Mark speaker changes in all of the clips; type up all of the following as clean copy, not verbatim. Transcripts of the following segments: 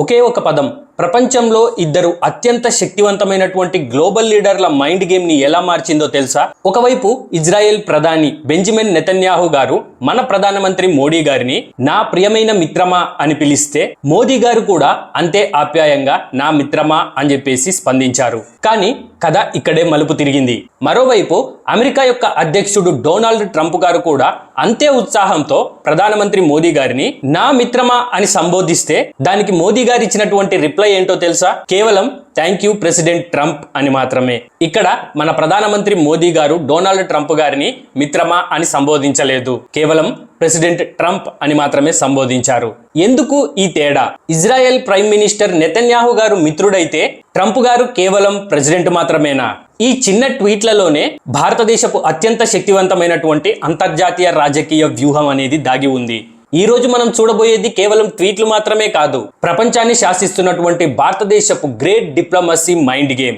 Speaker 1: ఒకే ఒక పదం ప్రపంచంలో ఇద్దరు అత్యంత శక్తివంతమైనటువంటి గ్లోబల్ లీడర్ల మైండ్ గేమ్ ని ఎలా మార్చిందో తెలుసా? ఒకవైపు ఇజ్రాయెల్ ప్రధాని బెంజమిన్ నెతన్యాహు గారు మన ప్రధానమంత్రి మోడీ గారిని నా ప్రియమైన మిత్రమా అని పిలిస్తే మోదీ గారు కూడా అంతే ఆప్యాయంగా నా మిత్రమా అని చెప్పేసి స్పందించారు. కానీ కథ ఇక్కడే మలుపు తిరిగింది. మరోవైపు అమెరికా యొక్క అధ్యక్షుడు డొనాల్డ్ ట్రంప్ గారు కూడా అంతే ఉత్సాహంతో ప్రధానమంత్రి మోదీ గారిని నా మిత్రమా అని సంబోధిస్తే దానికి మోదీ గారు ఇచ్చినటువంటి రిప్లై ఏంటో తెలుసా? కేవలం థ్యాంక్ యూ ప్రెసిడెంట్ ట్రంప్ అని మాత్రమే. ఇక్కడ మన ప్రధానమంత్రి మోదీ గారు డొనాల్డ్ ట్రంప్ గారిని మిత్రమా అని సంబోధించలేదు, కేవలం ప్రెసిడెంట్ ట్రంప్ అని మాత్రమే సంబోధించారు. ఎందుకు ఈ తేడా? ఇజ్రాయెల్ ప్రైమ్ మినిస్టర్ నెతన్యాహు గారు మిత్రుడైతే ట్రంప్ గారు కేవలం ప్రెసిడెంట్ మాత్రమేనా? ఈ చిన్న ట్వీట్లలోనే భారతదేశపు అత్యంత శక్తివంతమైనటువంటి అంతర్జాతీయ రాజకీయ వ్యూహం అనేది దాగి ఉంది. ఈ రోజు మనం చూడబోయేది కేవలం ట్వీట్లు మాత్రమే కాదు, ప్రపంచాన్ని శాసిస్తున్నటువంటి భారతదేశపు గ్రేట్ డిప్లొమసీ మైండ్ గేమ్.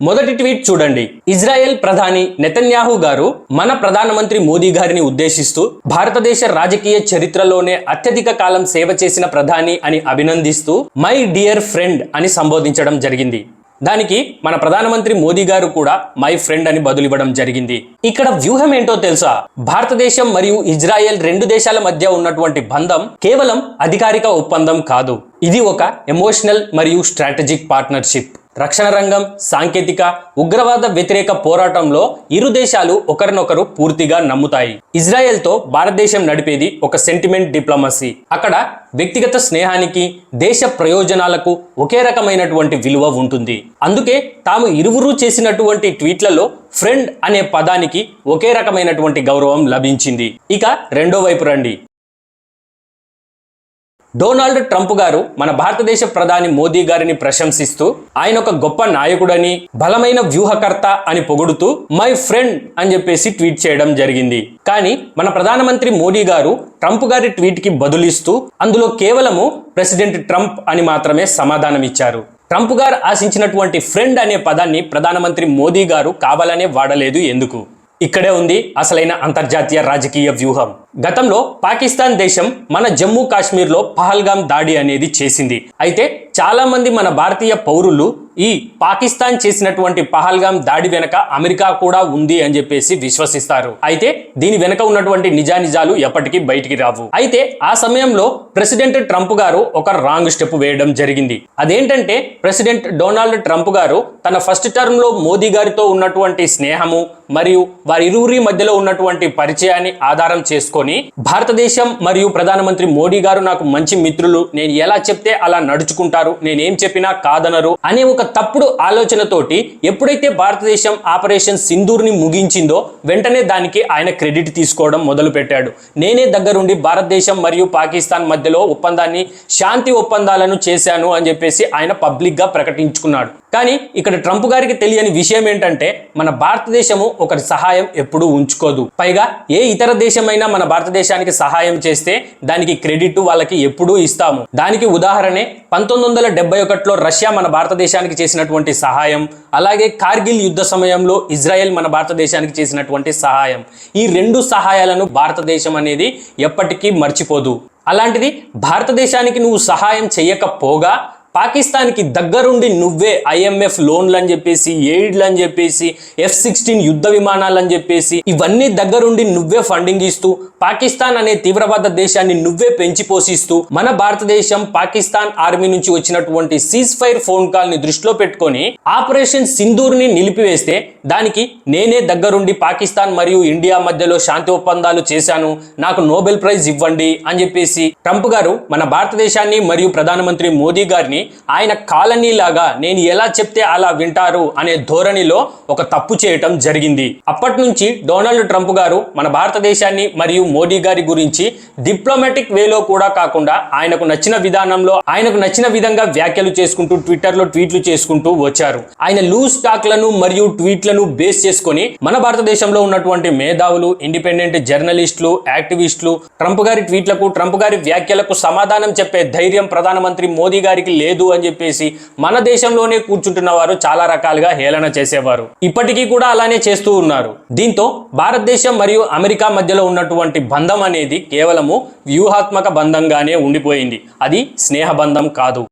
Speaker 1: మొదటి ట్వీట్ చూడండి. ఇజ్రాయెల్ ప్రధాని నెతన్యాహు గారు మన ప్రధానమంత్రి మోదీ గారిని ఉద్దేశిస్తూ భారతదేశ రాజకీయ చరిత్రలోనే అత్యధిక కాలం సేవ చేసిన ప్రధాని అని అభినందిస్తూ మై డియర్ ఫ్రెండ్ అని సంబోధించడం జరిగింది. దానికి మన ప్రధానమంత్రి మోదీ గారు కూడా మై ఫ్రెండ్ అని బదులివ్వడం జరిగింది. ఇక్కడ వ్యూహం ఏంటో తెలుసా? భారతదేశం మరియు ఇజ్రాయెల్ రెండు దేశాల మధ్య ఉన్నటువంటి బంధం కేవలం అధికారిక ఒప్పందం కాదు, ఇది ఒక ఎమోషనల్ మరియు స్ట్రాటజిక్ పార్ట్నర్షిప్. రక్షణ రంగం, సాంకేతిక, ఉగ్రవాద వ్యతిరేక పోరాటంలో ఇరు దేశాలు ఒకరినొకరు పూర్తిగా నమ్ముతాయి. ఇజ్రాయెల్తో భారతదేశం నడిపేది ఒక సెంటిమెంట్ డిప్లొమసీ. అక్కడ వ్యక్తిగత స్నేహానికి, దేశ ప్రయోజనాలకు ఒకే రకమైనటువంటి విలువ ఉంటుంది. అందుకే తాము ఇరువురు చేసినటువంటి ట్వీట్లలో ఫ్రెండ్ అనే పదానికి ఒకే రకమైనటువంటి గౌరవం లభించింది. ఇక రెండో వైపు రండి. డొనాల్డ్ ట్రంప్ గారు మన భారతదేశ ప్రధాని మోదీ గారిని ప్రశంసిస్తూ ఆయన ఒక గొప్ప నాయకుడని, బలమైన వ్యూహకర్త అని పొగుడుతూ మై ఫ్రెండ్ అని చెప్పేసి ట్వీట్ చేయడం జరిగింది. కానీ మన ప్రధానమంత్రి మోదీ గారు ట్రంప్ గారి ట్వీట్ కి బదులిస్తూ అందులో కేవలము ప్రెసిడెంట్ ట్రంప్ అని మాత్రమే సమాధానం ఇచ్చారు. ట్రంప్ గారు ఆశించినటువంటి ఫ్రెండ్ అనే పదాన్ని ప్రధానమంత్రి మోదీ గారు కావాలనే వాడలేదు. ఎందుకు? ఇక్కడే ఉంది అసలైన అంతర్జాతీయ రాజకీయ వ్యూహం. గతంలో పాకిస్తాన్ దేశం మన జమ్మూ కాశ్మీర్లో పహల్గామ్ దాడి అనేది చేసింది. అయితే చాలా మంది మన భారతీయ పౌరులు ఈ పాకిస్తాన్ చేసినటువంటి పహల్గామ్ దాడి వెనక అమెరికా కూడా ఉంది అని చెప్పేసి విశ్వసిస్తారు. అయితే దీని వెనక ఉన్నటువంటి నిజానిజాలు ఎప్పటికీ బయటికి రావు. అయితే ఆ సమయంలో ప్రెసిడెంట్ ట్రంప్ గారు ఒక రాంగ్ స్టెప్ వేయడం జరిగింది. అదేంటంటే ప్రెసిడెంట్ డొనాల్డ్ ట్రంప్ గారు తన ఫస్ట్ టర్మ్ లో మోదీ గారితో ఉన్నటువంటి స్నేహము మరియు వారిరువురి మధ్యలో ఉన్నటువంటి పరిచయాన్ని ఆధారం చేసుకొని భారతదేశం మరియు ప్రధానమంత్రి మోడీ గారు నాకు మంచి మిత్రులు, నేను ఎలా చెప్తే అలా నడుచుకుంటారు, నేనేం చెప్పినా కాదనరు అనే ఒక తప్పుడు ఆలోచనతోటి ఎప్పుడైతే భారతదేశం ఆపరేషన్ సింధూర్ ని ముగించిందో వెంటనే దానికి ఆయన క్రెడిట్ తీసుకోవడం మొదలు పెట్టాడు. నేనే దగ్గరుండి భారతదేశం మరియు పాకిస్తాన్ మధ్యలో ఒప్పందాన్ని, శాంతి ఒప్పందాలను చేశాను అని చెప్పేసి ఆయన పబ్లిక్ గా ప్రకటించుకున్నాడు. కానీ ఇక్కడ ట్రంప్ గారికి తెలియని విషయం ఏంటంటే మన భారతదేశము ఒకరి సహాయం ఎప్పుడూ ఉంచుకోదు. పైగా ఏ ఇతర దేశమైనా మన భారతదేశానికి సహాయం చేస్తే దానికి క్రెడిట్ వాళ్ళకి ఎప్పుడూ ఇస్తాము. దానికి ఉదాహరణే 1971లో రష్యా మన భారతదేశానికి చేసినటువంటి సహాయం, అలాగే కార్గిల్ యుద్ధ సమయంలో ఇజ్రాయెల్ మన భారతదేశానికి చేసినటువంటి సహాయం. ఈ రెండు సహాయాలను భారతదేశం అనేది ఎప్పటికీ మర్చిపోదు. అలాంటిది భారతదేశానికి నువ్వు సహాయం చేయకపోగా పాకిస్తాన్కి దగ్గరుండి నువ్వే IMF లోన్లు అని చెప్పేసి, ఎయిడ్లు అని చెప్పేసి, F-16 యుద్ధ విమానాలు అని చెప్పేసి ఇవన్నీ దగ్గరుండి నువ్వే ఫండింగ్ ఇస్తూ పాకిస్తాన్ అనే తీవ్రవాద దేశాన్ని నువ్వే పెంచి పోషిస్తూ మన భారతదేశం పాకిస్తాన్ ఆర్మీ నుంచి వచ్చినటువంటి సీజ్ ఫైర్ ఫోన్ కాల్ ని దృష్టిలో పెట్టుకొని ఆపరేషన్ సింధూర్ ని నిలిపివేస్తే దానికి నేనే దగ్గరుండి పాకిస్తాన్ మరియు ఇండియా మధ్యలో శాంతి ఒప్పందాలు చేశాను, నాకు నోబెల్ ప్రైజ్ ఇవ్వండి అని చెప్పేసి ట్రంప్ గారు మన భారతదేశాన్ని మరియు ప్రధానమంత్రి మోదీ గారిని ఆయన కాలనీ లాగా నేను ఎలా చెప్తే అలా వింటారు అనే ధోరణిలో ఒక తప్పు చేయటం జరిగింది. అప్పటి నుంచి డొనాల్డ్ ట్రంప్ గారు మన భారతదేశాన్ని మరియు మోడీ గారి గురించి డిప్లొమాటిక్ వేలో కూడా కాకుండా ఆయనకు నచ్చిన విధానంలో, ఆయనకు నచ్చిన విధంగా వ్యాఖ్యలు చేసుకుంటూ ట్విట్టర్లో ట్వీట్లు చేసుకుంటూ వచ్చారు. ఆయన లూజ్ టాక్లను మరియు ట్వీట్లను బేస్ చేసుకొని మన భారతదేశంలో ఉన్నటువంటి మేధావులు, ఇండిపెండెంట్ జర్నలిస్టులు, యాక్టివిస్టులు ట్రంప్ గారి ట్వీట్లకు, ట్రంప్ గారి వ్యాఖ్యలకు సమాధానం చెప్పే ధైర్యం ప్రధానమంత్రి మోదీ గారికి లేదు లేదు అని చెప్పేసి మన దేశంలోనే కూర్చుంటున్న వారు చాలా రకాలుగా హేళన చేసేవారు. ఇప్పటికీ కూడా అలానే చేస్తూ ఉన్నారు. దీంతో భారతదేశం మరియు అమెరికా మధ్యలో ఉన్నటువంటి బంధం అనేది కేవలము వ్యూహాత్మక బంధంగానే ఉండిపోయింది. అది స్నేహ బంధం కాదు.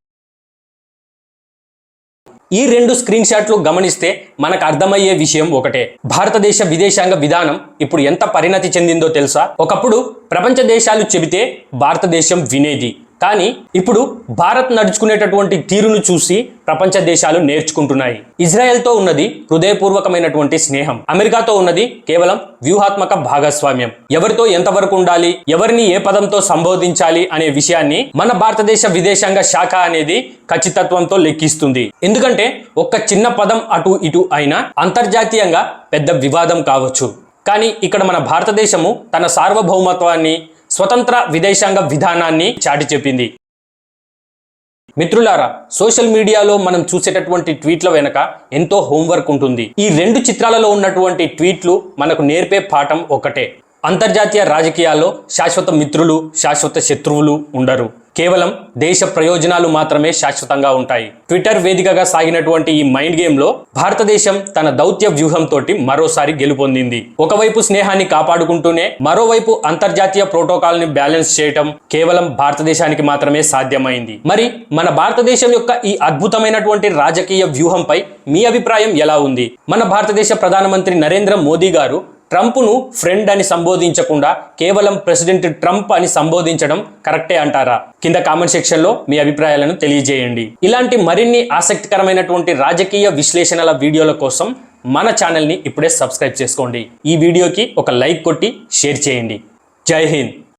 Speaker 1: ఈ రెండు స్క్రీన్ షాట్లు గమనిస్తే మనకు అర్థమయ్యే విషయం ఒకటే. భారతదేశ విదేశాంగ విధానం ఇప్పుడు ఎంత పరిణతి చెందిందో తెలుసా? ఒకప్పుడు ప్రపంచ దేశాలు చెబితే భారతదేశం వినేది. కానీ ఇప్పుడు భారత్ నడుచుకునేటటువంటి తీరును చూసి ప్రపంచ దేశాలు నేర్చుకుంటున్నాయి. ఇజ్రాయెల్తో ఉన్నది హృదయపూర్వకమైనటువంటి స్నేహం. అమెరికాతో ఉన్నది కేవలం వ్యూహాత్మక భాగస్వామ్యం. ఎవరితో ఎంతవరకు ఉండాలి, ఎవరిని ఏ పదంతో సంబోధించాలి అనే విషయాన్ని మన భారతదేశ విదేశాంగ శాఖ అనేది ఖచ్చితత్వంతో లెక్కిస్తుంది. ఎందుకంటే ఒక్క చిన్న పదం అటు ఇటు అయినా అంతర్జాతీయంగా పెద్ద వివాదం కావచ్చు. కానీ ఇక్కడ మన భారతదేశము తన సార్వభౌమత్వాన్ని, స్వతంత్ర విదేశాంగ విధానాన్ని చాటి చెప్పింది. మిత్రులారా, సోషల్ మీడియాలో మనం చూసేటటువంటి ట్వీట్ల వెనక ఎంతో హోంవర్క్ ఉంటుంది. ఈ రెండు చిత్రాలలో ఉన్నటువంటి ట్వీట్లు మనకు నేర్పే పాఠం ఒకటే. అంతర్జాతీయ రాజకీయాల్లో శాశ్వత మిత్రులు, శాశ్వత శత్రువులు ఉండరు. కేవలం దేశ ప్రయోజనాలు మాత్రమే శాశ్వతంగా ఉంటాయి. ట్విట్టర్ వేదికగా సాగినటువంటి ఈ మైండ్ గేమ్ లో భారతదేశం తన దౌత్య వ్యూహంతో మరోసారి గెలుపొందింది. ఒకవైపు స్నేహాన్ని కాపాడుకుంటూనే మరోవైపు అంతర్జాతీయ ప్రోటోకాల్ ని బ్యాలెన్స్ చేయటం కేవలం భారతదేశానికి మాత్రమే సాధ్యమైంది. మరి మన భారతదేశం యొక్క ఈ అద్భుతమైనటువంటి రాజకీయ వ్యూహంపై మీ అభిప్రాయం ఎలా ఉంది? మన భారతదేశ ప్రధానమంత్రి నరేంద్ర మోదీ గారు ట్రంప్ను ఫ్రెండ్ అని సంబోధించకుండా కేవలం ప్రెసిడెంట్ ట్రంప్ అని సంబోధించడం కరెక్టే అంటారా? కింద కామెంట్ సెక్షన్లో మీ అభిప్రాయాలను తెలియజేయండి. ఇలాంటి మరిన్ని ఆసక్తికరమైనటువంటి రాజకీయ విశ్లేషణల వీడియోల కోసం మన ఛానల్ని ఇప్పుడే సబ్స్క్రైబ్ చేసుకోండి. ఈ వీడియోకి ఒక లైక్ కొట్టి షేర్ చేయండి. జై హింద్.